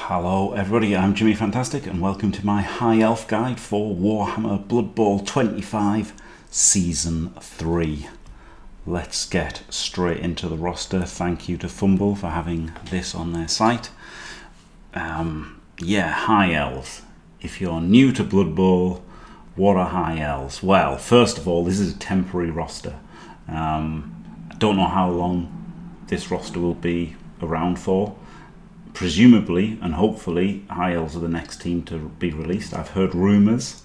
Hello everybody, I'm Jimmy Fantastic and welcome to my High Elf guide for Warhammer Blood Bowl 25 Season 3. Let's get straight into the roster. Thank you to Fumble for having this on their site. High Elves. If you're new to Blood Bowl, what are High Elves? Well, first of all, this is a temporary roster. I don't know how long this roster will be around for. Presumably and hopefully High Elves are the next team to be released. I've heard rumours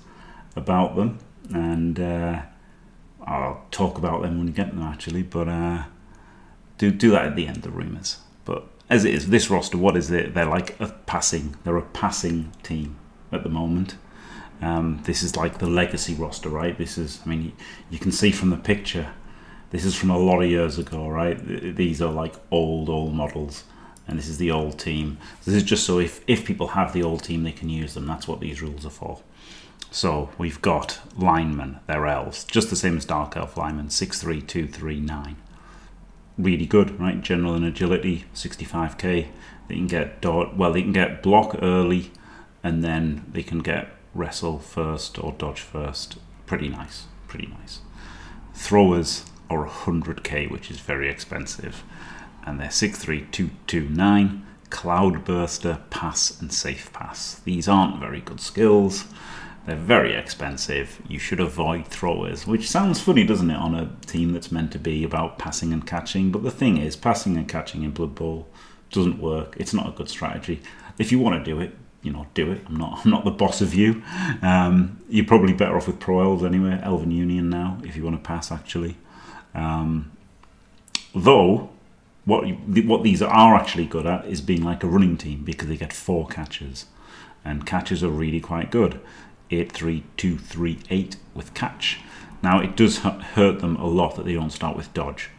about them and I'll talk about them when we get them actually, but do that at the end, the rumours. But as it is, this roster, what is it? They're like they're a passing team at the moment. This is like the legacy roster, right? This is, I mean, you can see from the picture, this is from a lot of years ago, right? These are like old models. And this is the old team. This is just so if people have the old team, they can use them. That's what these rules are for. So we've got linemen, they're elves, just the same as Dark Elf linemen, 6'3", 2'3", 9. Really good, right? General and agility, 65k. They can get they can get block early, and then they can get wrestle first or dodge first. Pretty nice. Throwers are 100k, which is very expensive. And they're 6'3", 229, Cloudburster, Pass and Safe Pass. These aren't very good skills. They're very expensive. You should avoid throwers, which sounds funny, doesn't it, on a team that's meant to be about passing and catching. But the thing is, passing and catching in Blood Bowl doesn't work. It's not a good strategy. If you want to do it, do it. I'm not the boss of you. You're probably better off with Pro Elves anyway. Elven Union now, if you want to pass, actually. Though, what these are actually good at is being like a running team, because they get 4 catches, and catches are really quite good. 8-3, 2-3, 8 with catch. Now it does hurt them a lot that they don't start with dodge.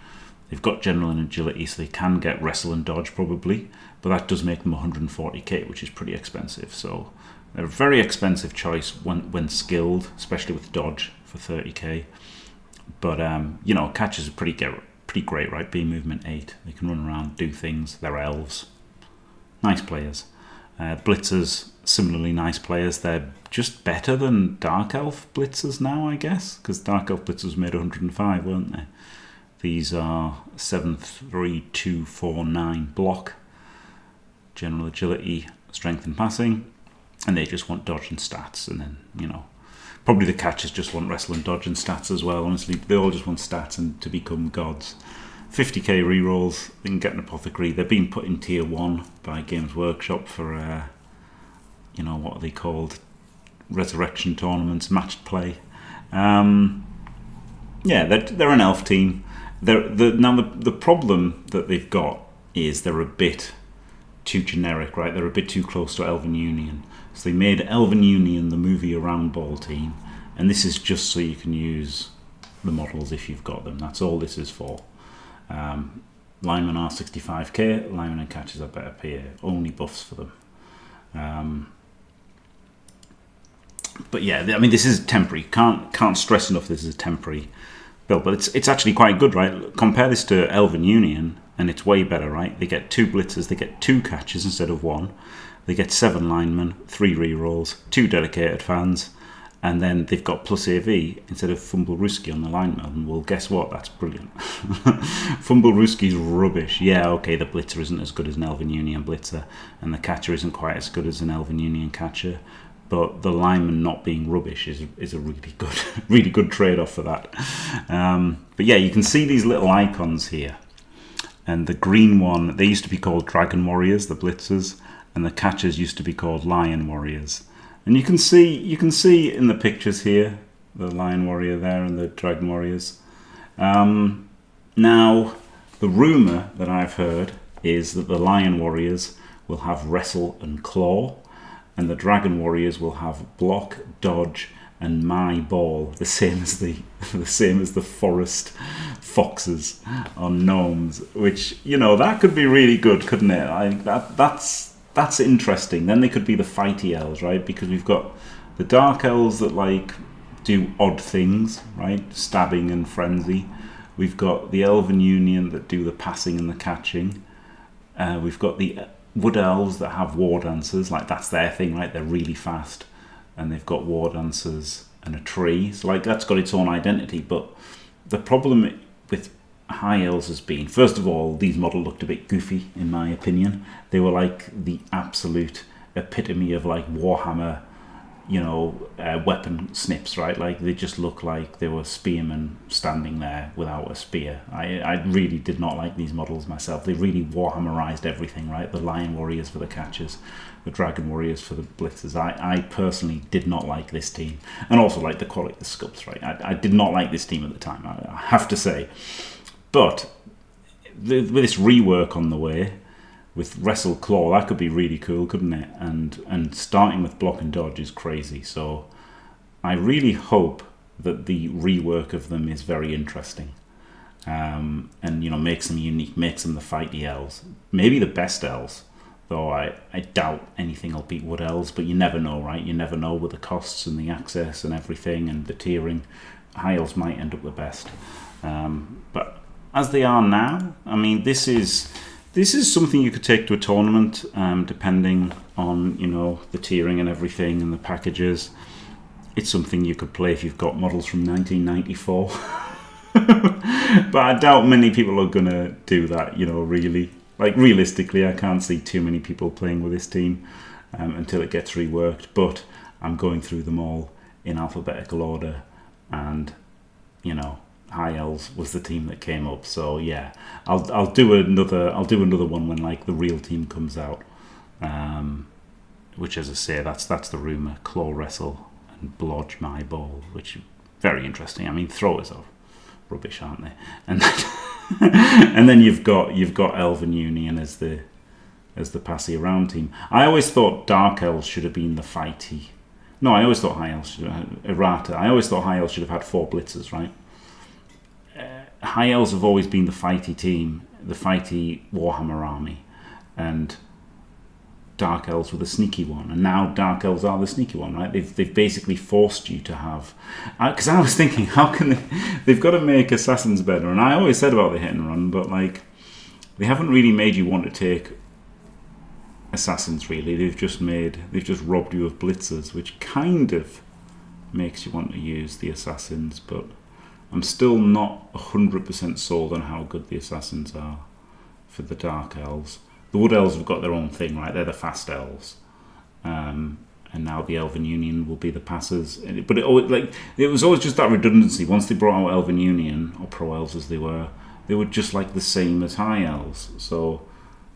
They've got general and agility, so they can get wrestle and dodge probably, but that does make them 140k, which is pretty expensive. So they're a very expensive choice when skilled, especially with dodge for 30k. But catches are pretty great, right? Being movement 8, they can run around, do things. They're elves, nice players. Blitzers, similarly nice players. They're just better than Dark Elf Blitzers now, I guess, because Dark Elf Blitzers made 105, weren't they? These are 7'3", 2, 4, 9 block, general agility, strength and passing, and they just want dodge and stats. And then probably the catchers just want wrestle and dodge and stats as well. Honestly, they all just want stats and to become gods. 50k rerolls. They can get an apothecary. They're being put in tier 1 by Games Workshop for, what are they called? Resurrection tournaments, matched play. They're an elf team. The problem that they've got is they're a bit too generic, right? They're a bit too close to Elven Union. So they made Elven Union the movie around ball team, and this is just so you can use the models if you've got them. That's all this is for. Linemen are 65k, linemen and catches are better pay, only buffs for them. But yeah, I mean, this is temporary. Can't stress enough this is a temporary build, but it's actually quite good, right? Compare this to Elven Union, and it's way better, right? They get 2 blitzers, they get 2 catches instead of 1. They get 7 linemen, 3 rerolls, 2 dedicated fans, and then they've got plus AV instead of Fumbleruski on the lineman. Well, guess what? That's brilliant. Fumbleruski's rubbish. Yeah, okay, the blitzer isn't as good as an Elven Union blitzer, and the catcher isn't quite as good as an Elven Union catcher, but the lineman not being rubbish is a really good trade-off for that. But yeah, you can see these little icons here, and the green one, they used to be called Dragon Warriors, the blitzers, and the catchers used to be called Lion Warriors. And you can see in the pictures here the Lion Warrior there and the Dragon Warriors. Now, the rumour that I've heard is that the Lion Warriors will have Wrestle and Claw, and the Dragon Warriors will have Block, Dodge, and My Ball, the same as the forest foxes on gnomes. Which that could be really good, couldn't it? That's interesting. Then they could be the fighty elves, right? Because we've got the dark elves that do odd things, right? Stabbing and frenzy. We've got the Elven Union that do the passing and the catching. We've got the Wood Elves that have War Dancers, like that's their thing, right? They're really fast, and they've got War Dancers and a tree, so like that's got its own identity. But the problem with High Elves has been, first of all, these models looked a bit goofy in my opinion. They were like the absolute epitome of like Warhammer, weapon snips, right? Like they just look like they were spearmen standing there without a spear. I really did not like these models myself. They really Warhammerized everything, right? The Lion Warriors for the catchers, the Dragon Warriors for the blitzers. I personally did not like this team, and also like the quality of the sculpts, right? I did not like this team at the time, I have to say. But with this rework on the way, with Wrestle Claw, that could be really cool, couldn't it? And starting with Block and Dodge is crazy. So I really hope that the rework of them is very interesting. And makes them unique, makes them the fighty elves. Maybe the best elves, though I doubt anything will beat Wood Elves, but you never know, right? You never know with the costs and the access and everything and the tiering. High elves might end up the best. But as they are now, I mean, this is something you could take to a tournament, depending on the tiering and everything and the packages. It's something you could play if you've got models from 1994. But I doubt many people are gonna do that. Really, like realistically, I can't see too many people playing with this team until it gets reworked. But I'm going through them all in alphabetical order, and High Elves was the team that came up. So yeah, I'll do another one when like the real team comes out. Which, as I say, that's the rumor. Claw Wrestle and Blodge My Ball, which is very interesting. I mean, throwers are rubbish, aren't they? And and then you've got Elven Union as the passy around team. I always thought Dark Elves should have been the fighty. No, I always thought High Elves should have errata. I always thought High Elves should have had 4 blitzers, right? High Elves have always been the fighty team, the fighty Warhammer army, and Dark Elves were the sneaky one, and now Dark Elves are the sneaky one, right? They've basically forced you to have, because I was thinking, how can they've got to make Assassins better, and I always said about the hit and run, but like they haven't really made you want to take Assassins really. They've just robbed you of Blitzers, which kind of makes you want to use the Assassins, but I'm still not 100% sold on how good the Assassins are for the Dark Elves. The Wood Elves have got their own thing, right? They're the fast elves. And now the Elven Union will be the passers. But it was always just that redundancy. Once they brought out Elven Union, or Pro Elves as they were just like the same as High Elves. So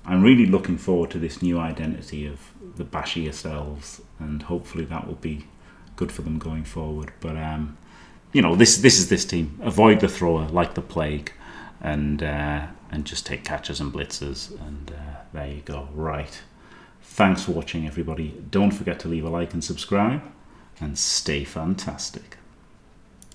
I'm really looking forward to this new identity of the bashiest elves, and hopefully that will be good for them going forward. But this is this team. Avoid the thrower like the plague, and just take catchers and blitzers, and there you go. Right. Thanks for watching, everybody. Don't forget to leave a like and subscribe, and stay fantastic.